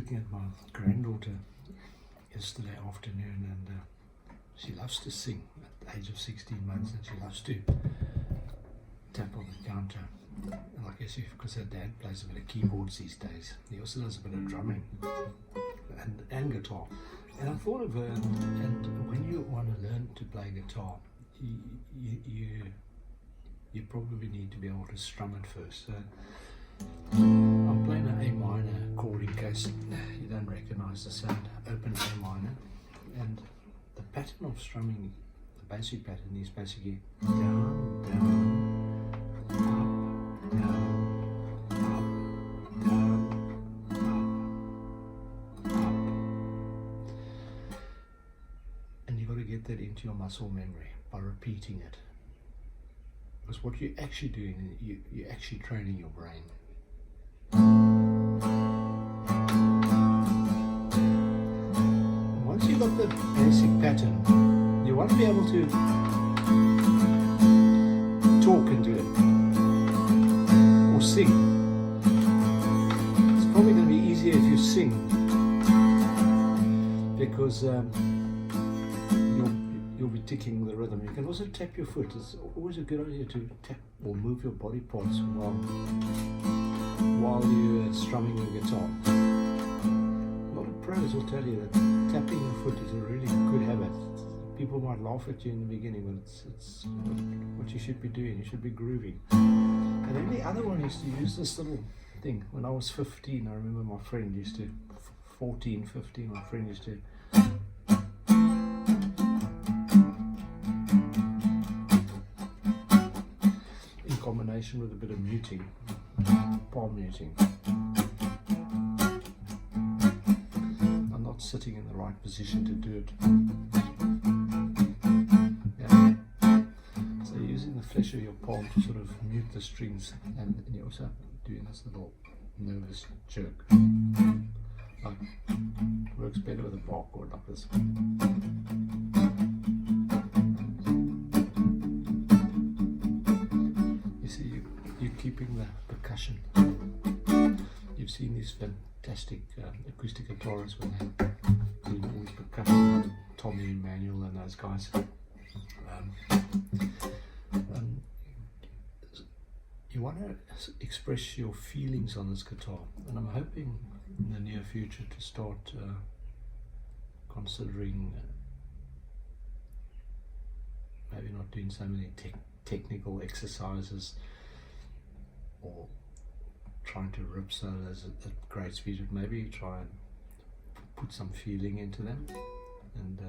looking at my granddaughter yesterday afternoon, and she loves to sing at the age of 16 months, and she loves to tap on the counter. And I guess because her dad plays a bit of keyboards these days, he also does a bit of drumming and guitar. And I thought of her, and when you want to learn to play guitar, you probably need to be able to strum it first. So I'm playing an A minor chord in case you don't recognize the sound. Open A minor, and the pattern of strumming, the basic pattern is basically down, down, up, down, up, down, up, up. And you've got to get that into your muscle memory by repeating it. Because what you're actually doing, you're actually training your brain. And once you've got the basic pattern, you want to be able to talk and do it, or sing. It's probably going to be easier if you sing, because you'll be ticking the rhythm. You can also tap your foot. It's always a good idea to tap or move your body parts while you're strumming your guitar. A lot of pros will tell you that tapping your foot is a really good habit. People might laugh at you in the beginning, but it's what you should be doing. You should be grooving. And then the other one is to use this little thing. When I was 15, I remember my friend used to, 14, 15, my friend used to combination with a bit of muting, palm muting. I'm not sitting in the right position to do it. Yeah. So using the flesh of your palm to sort of mute the strings, and you're also doing this little nervous jerk. Like, works better with a bar chord like this. Keeping the percussion. You've seen these fantastic acoustic guitarists when they do all this percussion, Tommy Emmanuel and those guys. You want to express your feelings on this guitar, and I'm hoping in the near future to start considering maybe not doing so many technical exercises, or trying to rip solos at great speed, but maybe try and put some feeling into them. And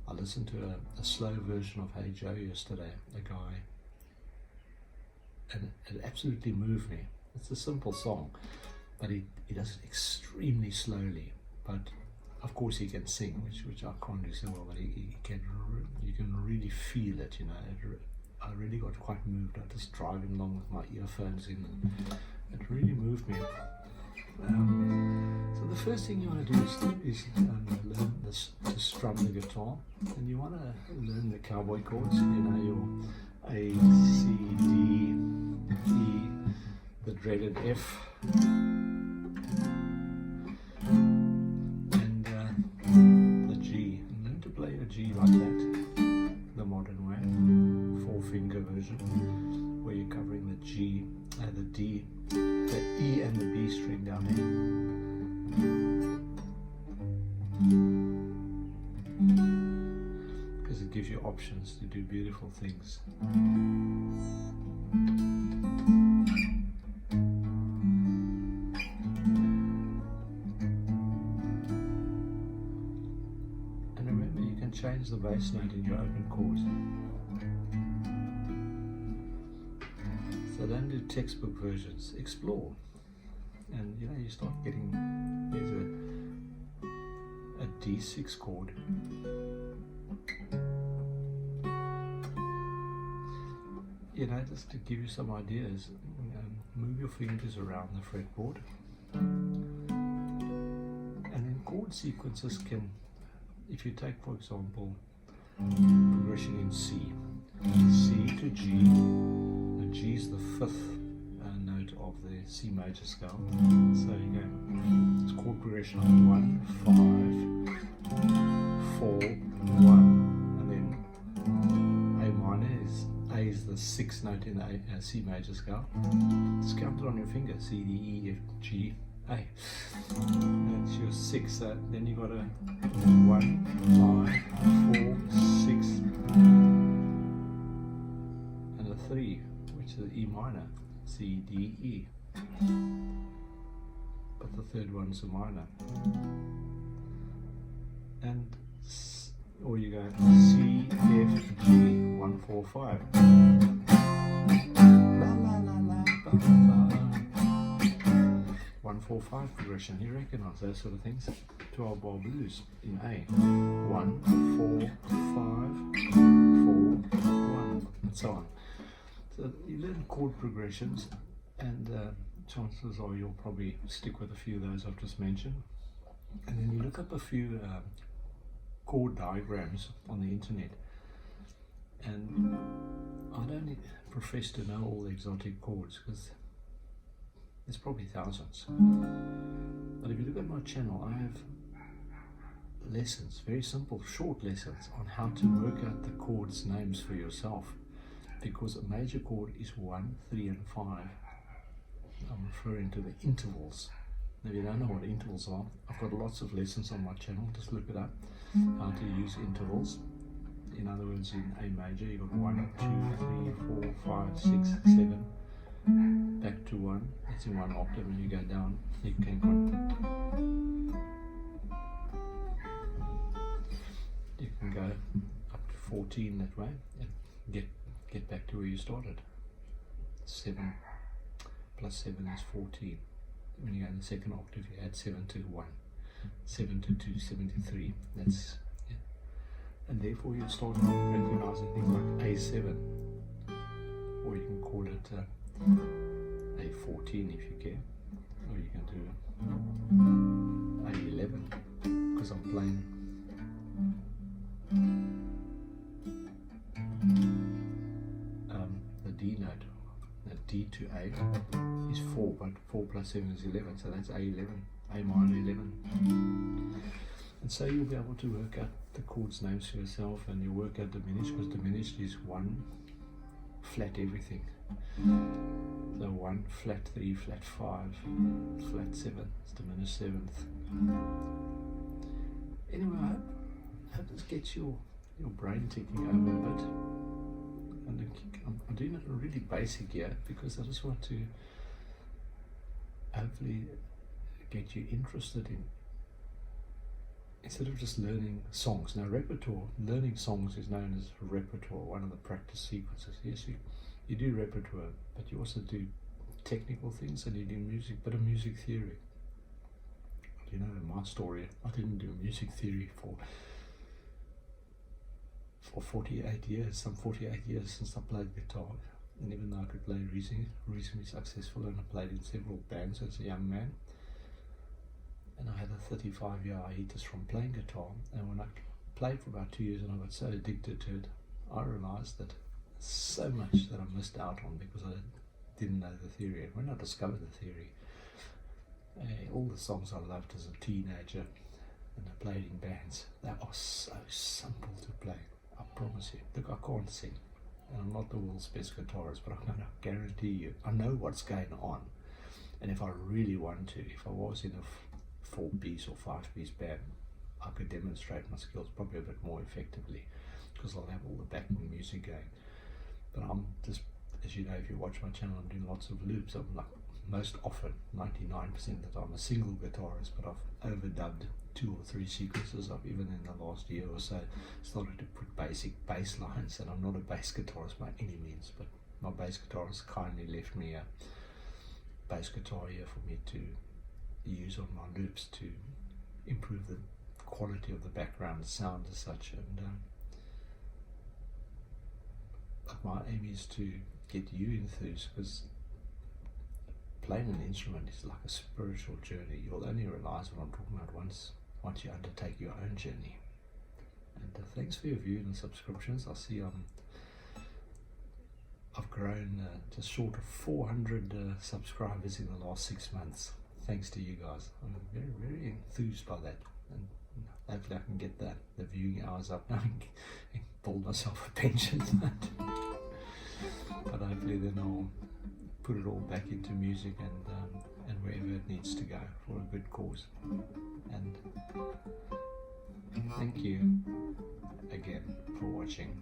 I listened to a slow version of Hey Joe yesterday, a guy, and it absolutely moved me. It's a simple song, but he does it extremely slowly. But of course he can sing, which I can't do so well, but he can. You can really feel it, you know. I really got quite moved. I was just driving along with my earphones in, and it really moved me. So the first thing you want to do is learn to strum the guitar, and you want to learn the cowboy chords. You know, your A, C, D, E, the dreaded F, and the G. And learn to play a G like that, the modern way. 4-finger version, where you're covering the G, the D, the E and the B string down here, because it gives you options to do beautiful things. And remember, you can change the bass note in your open chords. So don't do textbook versions, explore. And you know, you start getting, there's a D6 chord. You know, just to give you some ideas, move your fingers around the fretboard. And then chord sequences can, if you take, for example, progression in C, C to G. G is the 5th note of the C major scale. So you go, it's chord progression of 1, 5, 4, 1, and then A minor is A is the sixth note in the C major scale. Just count it on your finger: C, D, E, F, G, A. That's your six. So then you got a 1, 5, 4, 6, and a 3, which is E minor, C, D, E. But the third one's a minor. And or you go C, F, G, 1, 4, 5. La la la la ba, ba. 1, 4, 5 progression. You recognize those sort of things. 12 bar blues in A. 1, 4, 5, 4, 1, and so on. So you learn chord progressions, and chances are you'll probably stick with a few of those I've just mentioned. And then you look up a few chord diagrams on the internet, and I don't profess to know all the exotic chords because there's probably thousands. But if you look at my channel, I have lessons, very simple, short lessons on how to work out the chords names for yourself, because a major chord is 1, 3, and 5. I'm referring to the intervals. If you don't know what intervals are, I've got lots of lessons on my channel. Just look it up, how to use intervals. In other words, in A major, you've got 1, 2, 3, 4, 5, 6, 7, back to 1. It's in one octave. When you go down, you can go up to 14 that way and get back to where you started. 7 plus 7 is 14. When you go in the second octave, you add 7 to 1, 7 to 2, 7 to 3. That's, yeah. And therefore you start recognizing things like A7, or you can call it A14 if you care, or you can do A11, because I'm playing the D note. The D to A is 4, but 4 plus 7 is 11, so that's A11, A minor 11. And so you'll be able to work out the chords names for yourself, and you work out diminished, because diminished is 1 flat everything. So 1 flat 3, flat 5, flat 7, it's diminished 7th. Anyway, I hope this gets your brain ticking over a bit. And I'm doing it really basic here because I just want to hopefully get you interested in, instead of just learning songs. Now, repertoire, learning songs is known as repertoire, one of the practice sequences. Yes, you do repertoire, but you also do technical things, and you do music, but a music theory. You know, in my story, I didn't do music theory for 48 years, some 48 years since I played guitar. And even though I could play reasonably successful, and I played in several bands as a young man, and I had a 35-year hiatus from playing guitar, and when I played for about 2 years and I got so addicted to it, I realized that so much that I missed out on because I didn't know the theory. And when I discovered the theory, all the songs I loved as a teenager and I played in bands, they are so simple to play. I promise you. Look, I can't sing, and I'm not the world's best guitarist, but I'm going to guarantee you, I know what's going on. And if I really want to, if I was in a 4-piece or 5-piece band, I could demonstrate my skills probably a bit more effectively, because I'll have all the backing music going. But I'm just, as you know, if you watch my channel, I'm doing lots of loops. I'm like, most often, 99% of the time, a single guitarist, but I've overdubbed 2 or 3 sequences. I've even in the last year or so started to put basic bass lines, and I'm not a bass guitarist by any means, but my bass guitarist kindly left me a bass guitar here for me to use on my loops to improve the quality of the background sound as such. And but my aim is to get you enthused, because playing an instrument is like a spiritual journey. You'll only realize what I'm talking about once you undertake your own journey. And thanks for your viewing and subscriptions. I see I've grown just short of 400 subscribers in the last 6 months, thanks to you guys. I'm very, very enthused by that, and hopefully I can get the viewing hours up now and build myself a pension fund. But hopefully then I'll put it all back into music and wherever it needs to go for a good cause. And thank you again for watching.